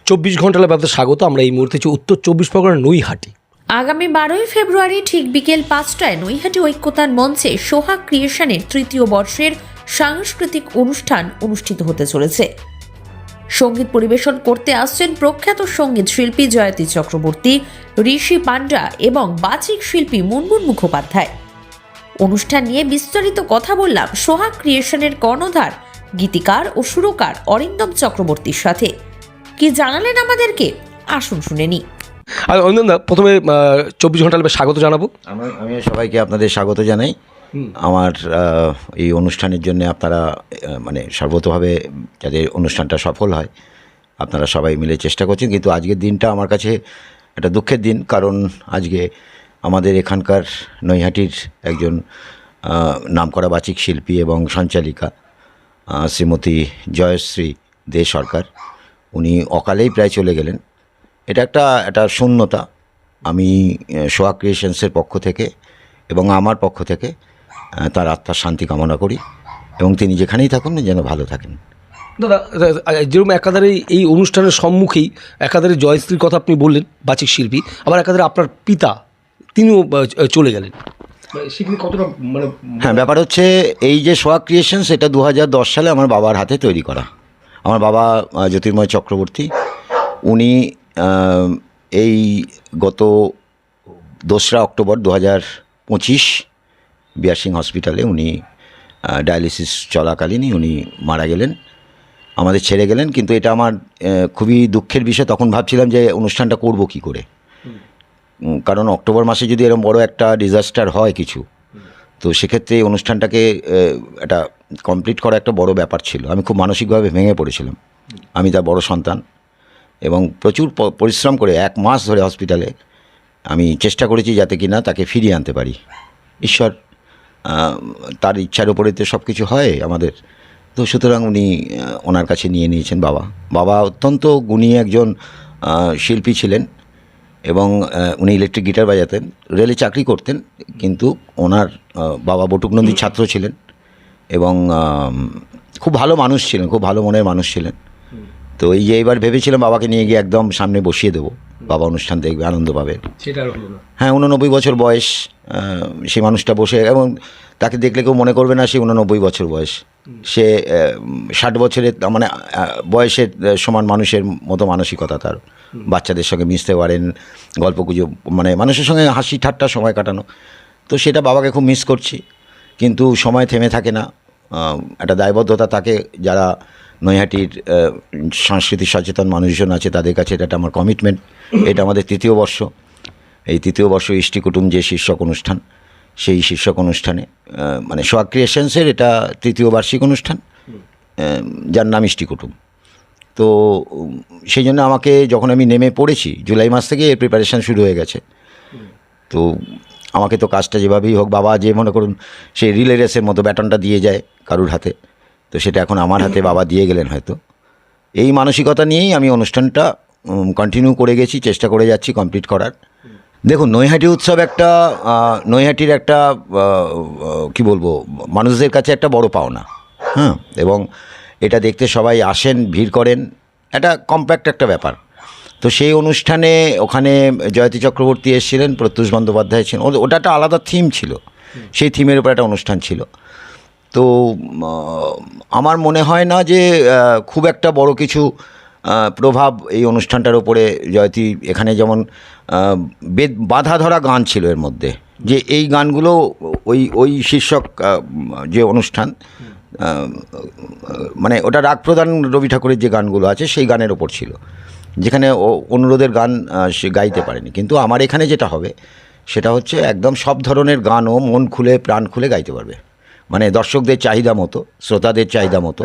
24 ঘন্টার ব্যাপারে স্বাগত। আমরা এই মুহূর্তে উত্তর 24 পরগনার নৈহাটি। আগামী 12ই ফেব্রুয়ারি ঠিক বিকেল 5টায় নৈহাটি ঐক্যতান মঞ্চে সোহাগ ক্রিয়েশনের 3য় বর্ষের সাংস্কৃতিক অনুষ্ঠান অনুষ্ঠিত হতে চলেছে। সঙ্গীত পরিবেশন করতে আসছেন প্রখ্যাত সঙ্গীত শিল্পী জয়তী চক্রবর্তী, ঋষি পান্ডা এবং বাচিক শিল্পী মুনমুন মুখোপাধ্যায়। অনুষ্ঠান নিয়ে বিস্তারিত কথা বললাম সোহাগ ক্রিয়েশনের কর্ণধার, গীতিকার ও সুরকার অরিন্দম চক্রবর্তীর সাথে। কি জানালেন আমাদেরকে, আসুন শুনে নি। আর অরিন্দম দা, প্রথমে 24 ঘন্টার স্বাগত জানাবো। আমি সবাইকে আপনাদের স্বাগত জানাই। আমার এই অনুষ্ঠানের জন্য আপনারা মানে সর্বতভাবে যাতে অনুষ্ঠানটা সফল হয় আপনারা সবাই মিলে চেষ্টা করছেন, কিন্তু আজকের দিনটা আমার কাছে একটা দুঃখের দিন। কারণ আজকে আমাদের এখানকার নৈহাটির একজন নামকরা বাচিক শিল্পী এবং সঞ্চালিকা শ্রীমতী জয়শ্রী দে সরকার, উনি অকালেই প্রায় চলে গেলেন। এটা একটা শূন্যতা। আমি সোহাগ ক্রিয়েশনসের পক্ষ থেকে এবং আমার পক্ষ থেকে তার আত্মার শান্তি কামনা করি এবং তিনি যেখানেই থাকুন যেন ভালো থাকেন। দাদা, যেরকম একাধারে এই অনুষ্ঠানের সম্মুখেই একাধারে জয়শ্রীর কথা আপনি বললেন, বাচিক শিল্পী, আবার একাধারে আপনার পিতা তিনিও চলে গেলেন, সেখানে কতটা হ্যাঁ, ব্যাপার হচ্ছে এই যে সোহাগ ক্রিয়েশনস, এটা 2010 সালে আমার বাবার হাতে তৈরি করা। আমার বাবা জ্যোতির্ময় চক্রবর্তী, উনি এই গত 2রা অক্টোবর 2025 বিয়ার সিং হসপিটালে উনি ডায়ালিসিস চলাকালীনই উনি মারা গেলেন, আমাদের ছেড়ে গেলেন। কিন্তু এটা আমার খুবই দুঃখের বিষয়। তখন ভাবছিলাম যে অনুষ্ঠানটা করব কি করে, কারণ অক্টোবর মাসে যদি এরকম বড় একটা ডিজাস্টার হয় কিছু, তো সেক্ষেত্রে এই অনুষ্ঠানটাকে একটা কমপ্লিট করা একটা বড় ব্যাপার ছিল। আমি খুব মানসিকভাবে ভেঙে পড়েছিলাম। আমি তার বড় সন্তান এবং প্রচুর পরিশ্রম করে 1 মাস ধরে হসপিটালে আমি চেষ্টা করেছি যাতে কিনা তাকে ফিরিয়ে আনতে পারি। ঈশ্বর তার ইচ্ছার উপরে তো সব কিছু হয় আমাদের। তো সুতরাং উনি ওনার কাছে নিয়ে নিয়েছেন। বাবা অত্যন্ত গুণী একজন শিল্পী ছিলেন এবং উনি ইলেকট্রিক গিটার বাজাতেন, রেলে চাকরি করতেন, কিন্তু ওনার বাবা বটুক নন্দীর ছাত্র ছিলেন এবং খুব ভালো মানুষ ছিলেন, খুব ভালো মনের মানুষ ছিলেন। তো এই যে এবার ভেবেছিলাম বাবাকে নিয়ে গিয়ে একদম সামনে বসিয়ে দেবো, বাবা অনুষ্ঠান দেখবে, আনন্দ পাবে। সেটা হলো না। হ্যাঁ, 89 বছর বয়স, সেই মানুষটা বসে, এবং তাকে দেখলে কেউ মনে করবে না সে 89 বছর বয়স। সে 60 বছরের মানে বয়সের সমান মানুষের মতো মানসিকতা তার। বাচ্চাদের সঙ্গে মিশতে পারেন, গল্প গুজব, মানে মানুষের সঙ্গে হাসি ঠাট্টা সময় কাটানো। তো সেটা বাবাকে খুব মিস করছি, কিন্তু সময় থেমে থাকে না। একটা দায়বদ্ধতা থাকে, যারা নৈহাটির সাংস্কৃতিক সচেতন মানুষজন আছে তাদের কাছে এটা আমার কমিটমেন্ট। এটা আমাদের 3য় বর্ষ। এই 3য় বর্ষ ইষ্টি কুটুম যে শীর্ষক অনুষ্ঠান, সেই শীর্ষক অনুষ্ঠানে মানে সোহাগ ক্রিয়েশনসের এটা 3য় বার্ষিক অনুষ্ঠান, যার নাম ইষ্টি কুটুম। তো সেই জন্য আমাকে যখন আমি নেমে পড়েছি, জুলাই মাস থেকে এর প্রিপারেশান শুরু হয়ে গেছে। তো আমাকে তো কাজটা যেভাবেই হোক, বাবা যে মনে করুন সেই রিলে রেসের মতো ব্যাটনটা দিয়ে যায় কারুর হাতে, তো সেটা এখন আমার হাতে বাবা দিয়ে গেলেন হয়তো। এই মানসিকতা নিয়েই আমি অনুষ্ঠানটা কন্টিনিউ করে গেছি, চেষ্টা করে যাচ্ছি কমপ্লিট করার। দেখুন, নৈহাটি উৎসব একটা নৈহাটির একটা কি বলবো, মানুষদের কাছে একটা বড় পাওনা। হ্যাঁ, এবং এটা দেখতে সবাই আসেন, ভিড় করেন, একটা কম্প্যাক্ট একটা ব্যাপার। তো সেই অনুষ্ঠানে ওখানে জয়তী চক্রবর্তী এসেছিলেন, প্রত্যুষ বন্দ্যোপাধ্যায় ছিলেন। ওটা একটা আলাদা থিম ছিল, সেই থিমের উপর একটা অনুষ্ঠান ছিল। তো আমার মনে হয় না যে খুব একটা বড় কিছু প্রভাব এই অনুষ্ঠানটার ওপরে জয়তী, এখানে যেমন বাঁধা ধরা গান ছিল এর মধ্যে, যে এই গানগুলো ওই শীর্ষক যে অনুষ্ঠান, মানে ওটা রাগ প্রদান রবি ঠাকুরের যে গানগুলো আছে সেই গানের ওপর ছিল, যেখানে অনুরোধের গান সে গাইতে পারেনি। কিন্তু আমার এখানে যেটা হবে সেটা হচ্ছে একদম সব ধরনের গানও মন খুলে প্রাণ খুলে গাইতে পারবে, মানে দর্শকদের চাহিদা মতো, শ্রোতাদের চাহিদা মতো।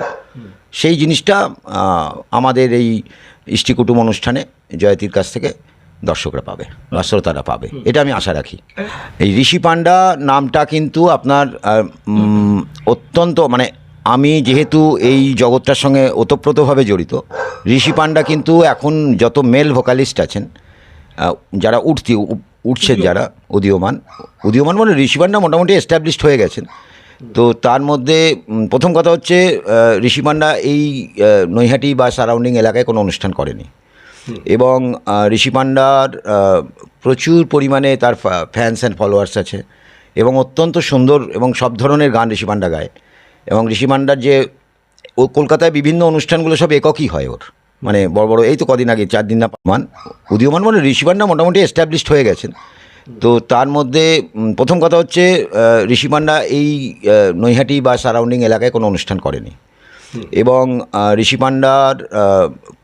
সেই জিনিসটা আমাদের এই ইষ্টি কুটুম অনুষ্ঠানে জয়তীর কাছ থেকে দর্শকরা পাবে বা শ্রোতারা পাবে, এটা আমি আশা রাখি। এই ঋষি পান্ডা নামটা কিন্তু আপনার অত্যন্ত, মানে আমি যেহেতু এই জগৎটার সঙ্গে ওতপ্রোতভাবে জড়িত, ঋষি পান্ডা কিন্তু এখন যত মেল ভোকালিস্ট আছেন, যারা উঠছে, যারা উদীয়মান মানে ঋষি পান্ডা মোটামুটি এস্টাবলিশড হয়ে গেছেন। তো তার মধ্যে প্রথম কথা হচ্ছে ঋষি পান্ডা এই নৈহাটি বা সারাউন্ডিং এলাকায় কোনো অনুষ্ঠান করেনি। এবং ঋষি পান্ডার প্রচুর পরিমাণে তার ফ্যান্স অ্যান্ড ফলোয়ার্স আছে এবং অত্যন্ত সুন্দর এবং সব ধরনের গান ঋষি পান্ডা গায়। এবং ঋষি পান্ডার যে ও কলকাতায় বিভিন্ন অনুষ্ঠানগুলো সব এককই হয় ওর, মানে বড় বড়, এই তো কদিন আগে 4 দিন না উদীয়মান মানে ঋষি পান্ডা মোটামুটি এস্টাবলিশড হয়ে গেছেন। তো তার মধ্যে প্রথম কথা হচ্ছে ঋষি পান্ডা এই নৈহাটি বা সারাউন্ডিং এলাকায় কোনো অনুষ্ঠান করেনি এবং ঋষি পান্ডার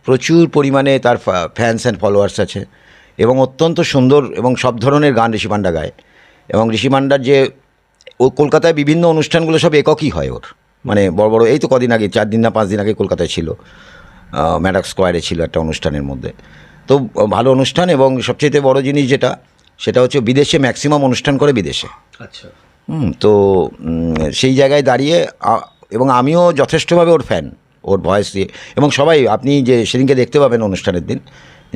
প্রচুর পরিমাণে তার ফ্যান্স অ্যান্ড ফলোয়ার্স আছে এবং অত্যন্ত সুন্দর এবং সব ধরনের গান ঋষি পান্ডা গায়। এবং ঋষি পান্ডার যে ও কলকাতায় বিভিন্ন অনুষ্ঠানগুলো সব এককই হয় ওর, মানে বড় বড়, এই তো কদিন আগে 4 দিন না 5 দিন আগে কলকাতায় ছিল, ম্যাডক স্কোয়ারে ছিল একটা অনুষ্ঠানের মধ্যে। তো ভালো অনুষ্ঠান এবং সবচেয়ে বড় জিনিস যেটা, সেটা হচ্ছে বিদেশে ম্যাক্সিমাম অনুষ্ঠান করে বিদেশে। আচ্ছা। তো সেই জায়গায় দাঁড়িয়ে এবং আমিও যথেষ্টভাবে ওর ফ্যান, ওর ভয়েস দিয়ে। এবং সবাই, আপনি যে সেদিনকে দেখতে পাবেন অনুষ্ঠানের দিন,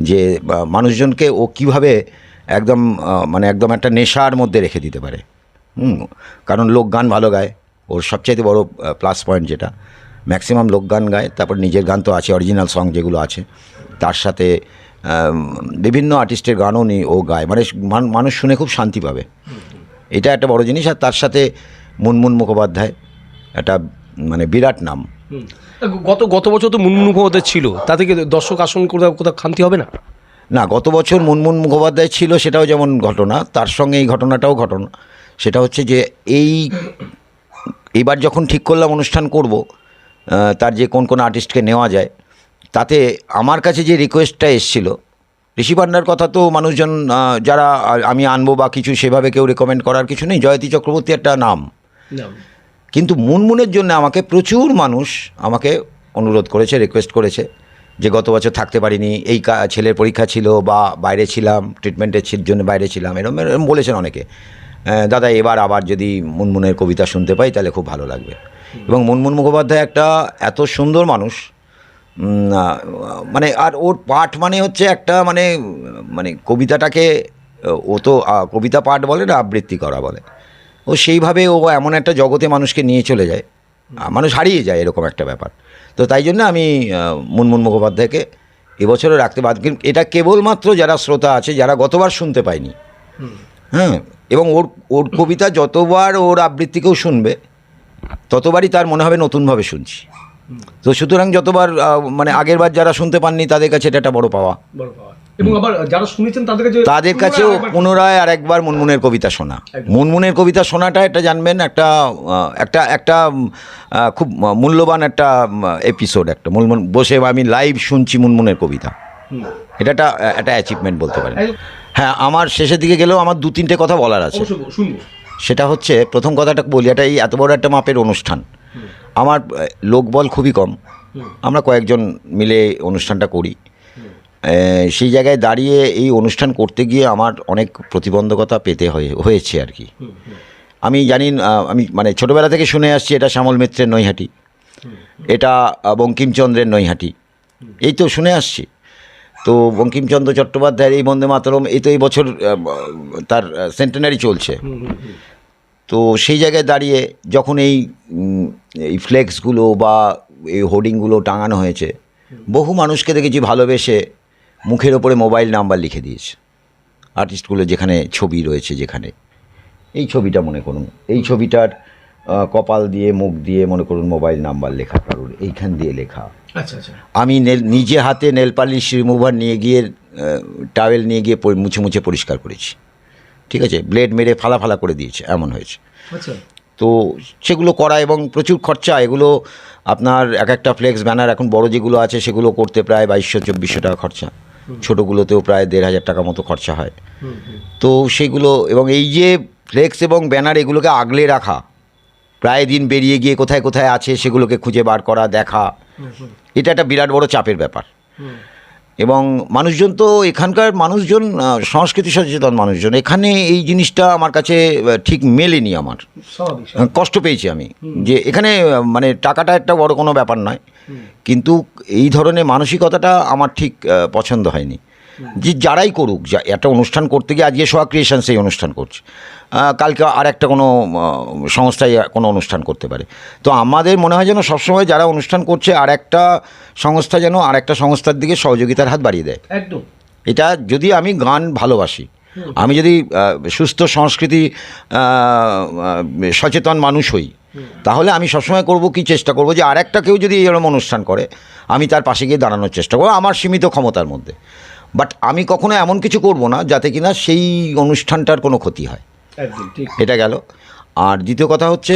যে মানুষজনকে ও কীভাবে একদম মানে একদম একটা নেশার মধ্যে রেখে দিতে পারে। কারণ লোকগান ভালো গায়, ওর সবচাইতে বড় প্লাস পয়েন্ট যেটা, ম্যাক্সিমাম লোকগান গায়। তারপর নিজের গান তো আছে, অরিজিনাল সং যেগুলো আছে, তার সাথে বিভিন্ন আর্টিস্টের গানও ও গায়, মানে মানুষ শুনে খুব শান্তি পাবে, এটা একটা বড় জিনিস। আর তার সাথে মুনমুন মুখোপাধ্যায় একটা মানে বিরাট নাম। গত বছর তো মুনমুন মুখোপাধ্যায় ছিল, তা থেকে দর্শক আসন কোথাও খামতি হবে না? না, গত বছর মুনমুন মুখোপাধ্যায় ছিল, সেটাও যেমন ঘটনা, তার সঙ্গে এই ঘটনাটাও ঘটনা। সেটা হচ্ছে যে এইবার যখন ঠিক করলাম অনুষ্ঠান করব, তার যে কোন আর্টিস্টকে নেওয়া যায়, তাতে আমার কাছে যে রিকোয়েস্টটা এসেছিল, ঋষি পান্ডার কথা তো মানুষজন যারা আমি আনবো বা কিছু সেভাবে কেউ রেকমেন্ড করার কিছু নেই, জয়তী চক্রবর্তী একটা নাম, কিন্তু মুনমুনের জন্য আমাকে প্রচুর মানুষ আমাকে অনুরোধ করেছে, রিকোয়েস্ট করেছে যে গত বছর থাকতে পারিনি, এই ছেলের পরীক্ষা ছিল বা বাইরে ছিলাম, ট্রিটমেন্টের জন্য বাইরে ছিলাম, এরকম বলেছেন অনেকে। দাদা এবার আবার যদি মুনমুনের কবিতা শুনতে পাই তাহলে খুব ভালো লাগবে। এবং মুনমুন মুখোপাধ্যায় একটা এত সুন্দর মানুষ, মানে আর ওর পাঠ মানে হচ্ছে একটা মানে কবিতাটাকে, ও তো কবিতা পাঠ বলে না, আবৃত্তি করা বলে, ও সেইভাবে ও এমন একটা জগতে মানুষকে নিয়ে চলে যায়, মানুষ হারিয়ে যায়, এরকম একটা ব্যাপার। তো তাই জন্য আমি মুনমুন মুখোপাধ্যায়কে এবছরও রাখতে বাধ্য। এটা কেবলমাত্র যারা শ্রোতা আছে, যারা গতবার শুনতে পায়নি, হ্যাঁ, এবং ওর কবিতা যতবার ওর আবৃত্তিকেও শুনবে ততবারই তার মনে হবে নতুনভাবে শুনছি। তো সুতরাং যতবার মানে আগের বার যারা শুনতে পাননি তাদের কাছে এটা একটা বড় পাওয়া, এবং আবার যারা শুনেছেন তাদের কাছেও পুনরায় আর একবার মুনমুনের কবিতা শোনা। মুনমুনের কবিতা শোনাটা এটা জানবেন একটা একটা একটা খুব মূল্যবান একটা এপিসোড, একটা মুনমুন বসে আমি লাইভ শুনছি মুনমুনের কবিতা, এটা একটা অ্যাচিভমেন্ট বলতে পারেন। হ্যাঁ, আমার শেষের দিকে গেলেও আমার 2-3টে কথা বলার আছে। সেটা হচ্ছে, প্রথম কথাটা বলি, এটা এই এত বড় একটা মাপের অনুষ্ঠান, আমার লোকবল খুবই কম, আমরা কয়েকজন মিলে অনুষ্ঠানটা করি। সেই জায়গায় দাঁড়িয়ে এই অনুষ্ঠান করতে গিয়ে আমার অনেক প্রতিবন্ধকতা পেতে হয়েছে আর কি। আমি জানি, আমি মানে ছোটোবেলা থেকে শুনে আসছি এটা শ্যামল মিত্রের নৈহাটি, এটা বঙ্কিমচন্দ্রের নৈহাটি, এই তো শুনে আসছি। তো বঙ্কিমচন্দ্র চট্টোপাধ্যায়ের এই বন্দে মাতরম, এই তো এই বছর তার সেন্টেনারি চলছে। তো সেই জায়গায় দাঁড়িয়ে যখন এই ফ্লেক্সগুলো বা এই হোর্ডিংগুলো টাঙানো হয়েছে, বহু মানুষকে দেখেছি ভালোবেসে মুখের ওপরে মোবাইল নাম্বার লিখে দিয়েছে, আর্টিস্টগুলো যেখানে ছবি রয়েছে, যেখানে এই ছবিটা মনে করুন, এই ছবিটার কপাল দিয়ে মুখ দিয়ে মনে করুন মোবাইল নাম্বার লেখা, কারোর এইখান দিয়ে লেখা। আচ্ছা আচ্ছা। আমি নিজে হাতে নেল পালিশ রিমুভার নিয়ে গিয়ে, টাওয়েল নিয়ে গিয়ে মুছে মুছে পরিষ্কার করেছি, ঠিক আছে, ব্লেড মেরে ফালা ফালা করে দিয়েছে, এমন হয়েছে। আচ্ছা। তো সেগুলো করা এবং প্রচুর খরচা, এগুলো আপনার একটা ফ্লেক্স ব্যানার এখন বড় যেগুলো আছে সেগুলো করতে প্রায় 2200-2400 টাকা খরচা, ছোটোগুলোতেও প্রায় 1500 টাকা মতো খরচা হয়। তো সেগুলো, এবং এই যে ফ্লেক্স এবং ব্যানার এগুলোকে আগলে রাখা, প্রায় দিন বেরিয়ে গিয়ে কোথায় কোথায় আছে সেগুলোকে খুঁজে বার করা, দেখা, এটা একটা বিরাট বড় চাপের ব্যাপার। এবং মানুষজন তো এখানকার মানুষজন সংস্কৃতি সচেতন মানুষজন, এখানে এই জিনিসটা আমার কাছে ঠিক মেলেনি, আমার কষ্ট পেয়েছি আমি, যে এখানে মানে টাকাটা একটা বড় কোনো ব্যাপার নয়, কিন্তু এই ধরনের মানসিকতাটা আমার ঠিক পছন্দ হয়নি। যে যারাই করুক, একটা অনুষ্ঠান করতে গিয়ে আজকে সোয়া ক্রিয়েশনস এই অনুষ্ঠান করছে, কালকে আর একটা কোনো সংস্থায় কোনো অনুষ্ঠান করতে পারে। তো আমাদের মনে হয় যেন সবসময় যারা অনুষ্ঠান করছে আর একটা সংস্থা যেন আর একটা সংস্থার দিকে সহযোগিতার হাত বাড়িয়ে দেয়। একদম। এটা যদি আমি গান ভালোবাসি, আমি যদি সুস্থ সংস্কৃতি সচেতন মানুষ হই, তাহলে আমি সবসময় করব কি চেষ্টা করব যে আর একটা কেউ যদি এরকম অনুষ্ঠান করে আমি তার পাশে গিয়ে দাঁড়ানোর চেষ্টা করব আমার সীমিত ক্ষমতার মধ্যে। বাট আমি কখনো এমন কিছু করব না যাতে কিনা সেই অনুষ্ঠানটার কোনো ক্ষতি হয়। একদম ঠিক। এটা গেল। আর দ্বিতীয় কথা হচ্ছে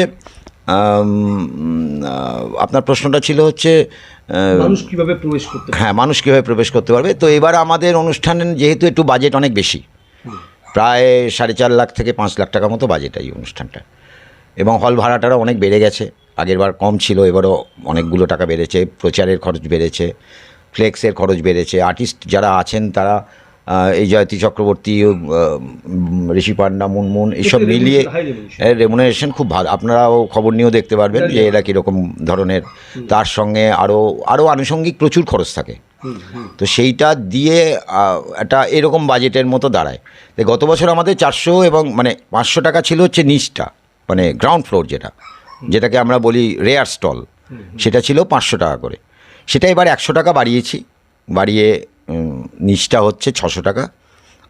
আপনার প্রশ্নটা ছিল হচ্ছে মানুষ কিভাবে প্রবেশ করতে পারে? হ্যাঁ, মানুষ কীভাবে প্রবেশ করতে পারবে। তো এবার আমাদের অনুষ্ঠান যেহেতু একটু বাজেট অনেক বেশি, প্রায় 4.5 লাখ থেকে 5 লাখ টাকা মতো বাজেট এই অনুষ্ঠানটা, এবং হল ভাড়াটারও অনেক বেড়ে গেছে। আগেরবার কম ছিল, এবারও অনেকগুলো টাকা বেড়েছে। প্রচারের খরচ বেড়েছে, ফ্লেক্সের খরচ বেড়েছে। আর্টিস্ট যারা আছেন তারা এই জয়তী চক্রবর্তী, ঋষি পান্ডা, মুনমুন, এইসব মিলিয়ে রেমুনারেশন খুব ভালো। আপনারাও খবর নিয়েও দেখতে পারবেন যে এরা কীরকম ধরনের। তার সঙ্গে আরও আনুষঙ্গিক প্রচুর খরচ থাকে। তো সেইটা দিয়ে একটা এরকম বাজেটের মতো দাঁড়ায়। তো গত বছর আমাদের 400 এবং মানে 500 টাকা ছিল হচ্ছে নিচটা, মানে গ্রাউন্ড ফ্লোর যেটাকে আমরা বলি রেয়ার স্টল, সেটা ছিল 500 টাকা করে। সেটা এবার 100 টাকা বাড়িয়ে নিচটা হচ্ছে 600 টাকা।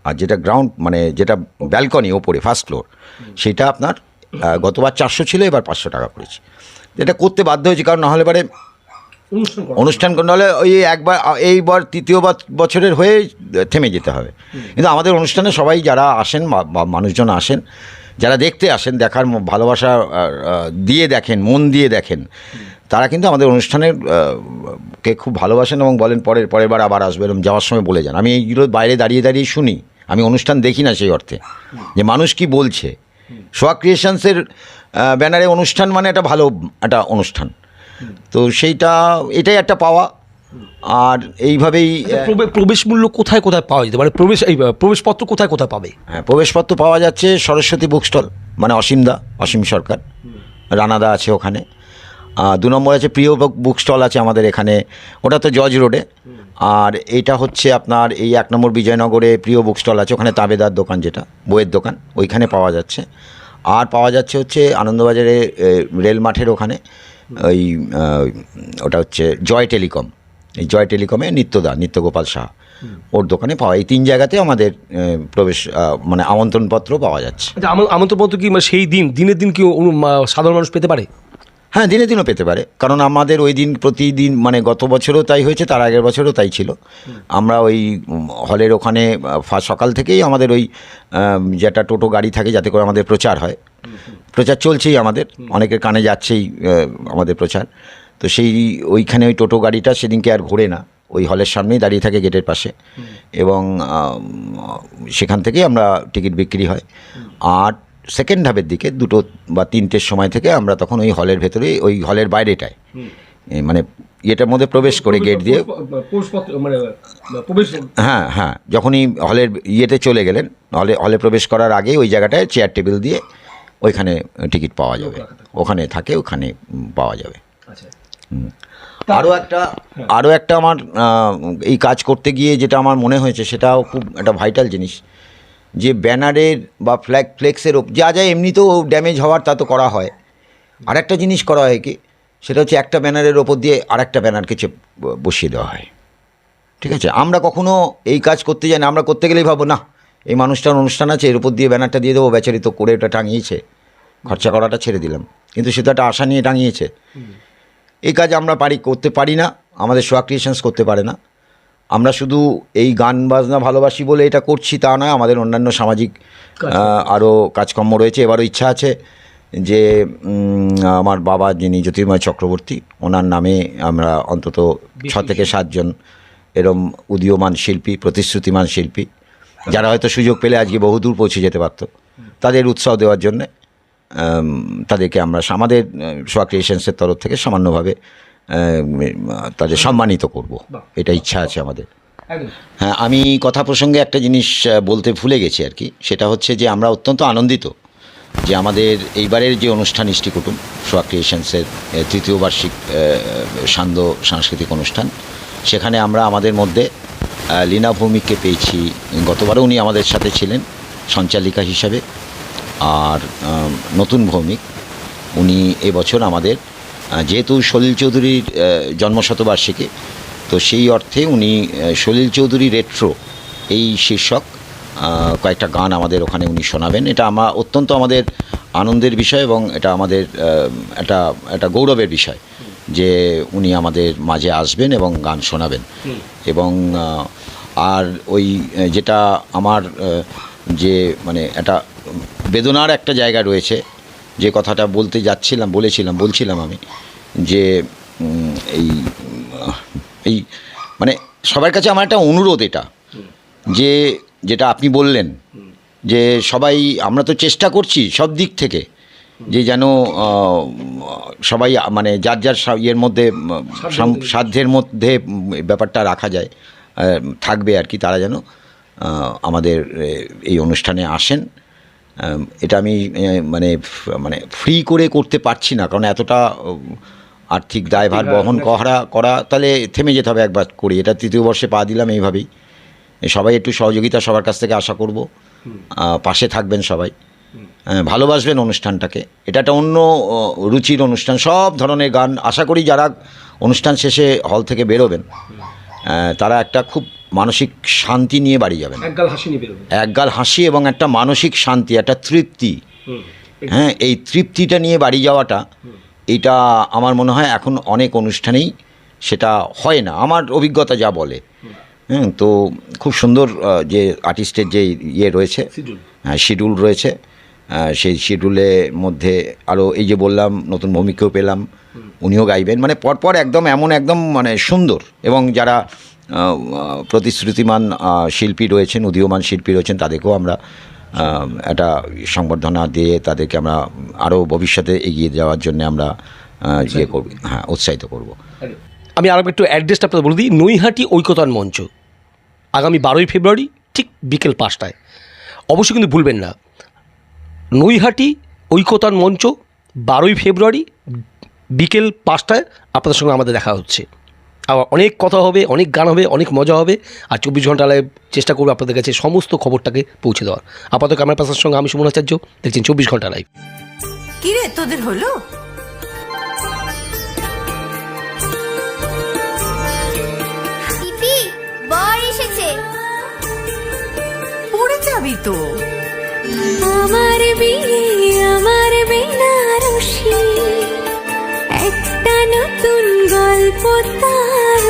আর যেটা গ্রাউন্ড মানে যেটা ব্যালকনি ওপরে ফার্স্ট ফ্লোর, সেটা আপনার গতবার 400 ছিল, এবার 500 টাকা করেছি। এটা করতে বাধ্য হয়েছি, কারণ নাহলে পরে অনুষ্ঠান করতে হলে ওই একবার এইবার তৃতীয় বছরের হয়ে থেমে যেতে হবে। কিন্তু আমাদের অনুষ্ঠানে সবাই যারা আসেন বা মানুষজন আসেন, যারা দেখতে আসেন, দেখার ভালোবাসা দিয়ে দেখেন, মন দিয়ে দেখেন, তারা কিন্তু আমাদের অনুষ্ঠানের কে খুব ভালোবাসেন এবং বলেন পরের বার আবার আসবে, এরকম যাওয়ার সময় বলে যান। আমি এইগুলো বাইরে দাঁড়িয়ে শুনি, আমি অনুষ্ঠান দেখি না সেই অর্থে যে মানুষ কি বলছে। সোয়া ক্রিয়েশনসের ব্যানারে অনুষ্ঠান মানে একটা ভালো একটা অনুষ্ঠান, তো এটাই একটা পাওয়া। আর এইভাবেই প্রবেশ মূল্য কোথায় কোথায় পাওয়া যেতে পারে? প্রবেশপত্র কোথায় কোথায় পাবে? হ্যাঁ, প্রবেশপত্র পাওয়া যাচ্ছে সরস্বতী বুক স্টল, মানে অসীম সরকার, রানাদা আছে ওখানে। 2 নম্বর আছে প্রিয় বুক স্টল আছে আমাদের এখানে, ওটা তো জর্জ রোডে। আর এটা হচ্ছে আপনার এই 1 নম্বর বিজয়নগরে প্রিয় বুক স্টল আছে, ওখানে তাবেদার দোকান, যেটা বইয়ের দোকান, ওইখানে পাওয়া যাচ্ছে। আর পাওয়া যাচ্ছে হচ্ছে আনন্দবাজারে রেল মাঠের ওখানে, ওটা হচ্ছে জয় টেলিকম, এই জয় টেলিকমে নিত্যগোপাল শাহ, ওর দোকানে পাওয়া। এই 3 জায়গাতে আমাদের প্রবেশ মানে আমন্ত্রণপত্র পাওয়া যাচ্ছে। আচ্ছা, আমন্ত্রণপত্র কি সেই দিনের দিন কি সাধারণ মানুষ পেতে পারে? হ্যাঁ, দিনও পেতে পারে, কারণ আমাদের ওই দিন প্রতিদিন, মানে গত বছরও তাই হয়েছে, তার আগের বছরও তাই ছিল। আমরা ওই হলের ওখানে সকাল থেকেই আমাদের ওই যেটা টোটো গাড়ি থাকে, যাতে করে আমাদের প্রচার হয়, প্রচার চলছেই আমাদের, অনেকের কানে যাচ্ছেই আমাদের প্রচার। তো ওইখানে ওই টোটো গাড়িটা সেদিনকে আর ঘোরে না, ওই হলের সামনেই দাঁড়িয়ে থাকে গেটের পাশে, এবং সেখান থেকেই আমরা টিকিট বিক্রি হয়। আর সেকেন্ড ধাপের দিকে 2 বা 3টের সময় থেকে আমরা তখন ওই হলের ভেতরে, ওই হলের বাইরেটায়, মানে এটার মধ্যে প্রবেশ করে গেট দিয়ে, হ্যাঁ, যখনই হলের ইয়েতে চলে গেলেন, হলে প্রবেশ করার আগে ওই জায়গাটায় চেয়ার টেবিল দিয়ে ওইখানে টিকিট পাওয়া যাবে, ওখানে পাওয়া যাবে। আরও একটা আমার এই কাজ করতে গিয়ে যেটা আমার মনে হয়েছে, সেটাও খুব একটা ভাইটাল জিনিস, যে ব্যানারের বা ফ্লেক্সের যা এমনিতেও ড্যামেজ হওয়ার তা তো করা হয়। আর একটা জিনিস করা হয় কি, সেটা হচ্ছে একটা ব্যানারের ওপর দিয়ে আরেকটা ব্যানারকে বসিয়ে দেওয়া হয়। ঠিক আছে, আমরা কখনো এই কাজ করতে যাই না, আমরা করতে গেলেই ভাবো না এই মানুষটার অনুষ্ঠান আছে, এর উপর দিয়ে ব্যানারটা দিয়ে দেবো, বেচারি তো করে ওটা টাঙিয়েছে, খরচা করাটা ছেড়ে দিলাম, কিন্তু সেটা একটা আশা নিয়ে টাঙিয়েছে। এই কাজ আমরা করতে পারি না, আমাদের সোয়া ক্রিয়েশনস করতে পারে না। আমরা শুধু এই গান বাজনা ভালোবাসি বলে এটা করছি তা নয়, আমাদের অন্যান্য সামাজিক আরও কাজকর্ম রয়েছে। এবারও ইচ্ছা আছে যে আমার বাবা, যিনি জ্যোতির্ময় চক্রবর্তী, ওনার নামে আমরা অন্তত 6 থেকে 7 জন এরম উদীয়মান শিল্পী, প্রতিশ্রুতিমান শিল্পী, যারা হয়তো সুযোগ পেলে আজকে বহুদূর পৌঁছে যেতে পারত, তাদের উৎসাহ দেওয়ার জন্যে তাদেরকে আমরা আমাদের সোয়া ক্রিয়েশনসের তরফ থেকে সামান্যভাবে তাদের সম্মানিত করব, এটা ইচ্ছা আছে আমাদের। হ্যাঁ, আমি কথা প্রসঙ্গে একটা জিনিস বলতে ভুলে গেছি আর কি, সেটা হচ্ছে যে আমরা অত্যন্ত আনন্দিত যে আমাদের এইবারের যে অনুষ্ঠান ইষ্টিকুটুম সোয়া ক্রিয়েশনসের 3য় বার্ষিক সান্ধ্য সাংস্কৃতিক অনুষ্ঠান, সেখানে আমরা আমাদের মধ্যে লীনা ভৌমিককে পেয়েছি, গতবারও উনি আমাদের সাথে ছিলেন সঞ্চালিকা হিসাবে। আর নতুন ভৌমিক উনি এবছর আমাদের, যেহেতু সলিল চৌধুরীর জন্মশতবার্ষিকী, তো সেই অর্থে উনি সলিল চৌধুরী রেট্রো এই শীর্ষক কয়েকটা গান আমাদের ওখানে উনি শোনাবেন। এটা অত্যন্ত আমাদের আনন্দের বিষয় এবং এটা আমাদের একটা গৌরবের বিষয় যে উনি আমাদের মাঝে আসবেন এবং গান শোনাবেন। এবং আর ওই যেটা আমার যে মানে একটা বেদনার একটা জায়গা রয়েছে, যে কথাটা বলছিলাম আমি, যে এই মানে সবার কাছে আমার একটা অনুরোধ, এটা যেটা আপনি বললেন যে সবাই আমরা তো চেষ্টা করছি সব দিক থেকে যে যেন সবাই মানে যার ইয়ের মধ্যে সাধ্যের মধ্যে ব্যাপারটা রাখা যায়, থাকবে আর কি, তারা যেন আমাদের এই অনুষ্ঠানে আসেন। এটা আমি মানে ফ্রি করে করতে পারছি না, কারণ এতটা আর্থিক দায়ভার বহন করা তাহলে থেমে যেতে হবে একবার করি। এটা 3য় বর্ষে পা দিলাম এইভাবেই। সবাই একটু সহযোগিতা সবার কাছ থেকে আশা করব, পাশে থাকবেন সবাই, ভালোবাসবেন অনুষ্ঠানটাকে। এটা একটা অন্য রুচির অনুষ্ঠান, সব ধরনের গান। আশা করি যারা অনুষ্ঠান শেষে হল থেকে বেরোবেন তারা একটা খুব মানসিক শান্তি নিয়ে বাড়ি যাবেন, একগাল হাসি এবং একটা মানসিক শান্তি, একটা তৃপ্তি। হ্যাঁ, এই তৃপ্তিটা নিয়ে বাড়ি যাওয়াটা, এটা আমার মনে হয় এখন অনেক অনুষ্ঠানেই সেটা হয় না, আমার অভিজ্ঞতা যা বলে। তো খুব সুন্দর যে আর্টিস্টের যে ইয়ে রয়েছে, শিডিউল রয়েছে, সেই শিডিউলের মধ্যে আরও এই যে বললাম নতুন ভূমিকেও পেলাম, উনিও গাইবেন, মানে পরপর একদম মানে সুন্দর। এবং যারা প্রতিশ্রুতিমান শিল্পী রয়েছেন, উদীয়মান শিল্পী রয়েছেন, তাদেরকেও আমরা একটা সংবর্ধনা দিয়ে তাদেরকে আমরা আরও ভবিষ্যতে এগিয়ে যাওয়ার জন্য আমরা ইয়ে করব, হ্যাঁ, উৎসাহিত করব। আমি আরও একটু অ্যাড্রেসটা আপনাদের বলে দিই। নৈহাটি ঐকতান মঞ্চ, আগামী 12ই ফেব্রুয়ারি ঠিক বিকেল 5টায়। অবশ্যই কিন্তু ভুলবেন না, নৈহাটি ঐকতান মঞ্চ 12ই ফেব্রুয়ারি বিকেল 5টায় আপনাদের সঙ্গে আমাদের দেখা হচ্ছে। আবার অনেক কথা হবে, অনেক গান হবে, অনেক মজা হবে। আর 24 ঘন্টা লাইভ চেষ্টা করবো আপনাদের কাছে সমস্ত খবরটাকে পৌঁছে দেওয়ার। আপাতত ক্যামেরা পার্সনের সঙ্গে আমি সুমন আচার্য, দেখছেন 24 ঘন্টা লাইভ। কি রে তোদের হলো? দিদি, বর এসেছে। পড়ে যাবি তো। আমার বিয়ে, আমার বেনারসি, একটা নতুন গল্প তার,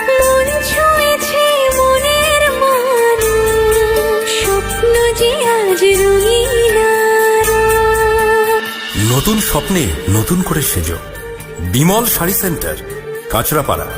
মন ছুঁয়েছে মনের মানুষ, স্বপ্ন যে আজ রঙিন আরো। নতুন স্বপ্নে নতুন করে সেজো, বিমল শাড়ি সেন্টার, কাঁচরাপাড়া।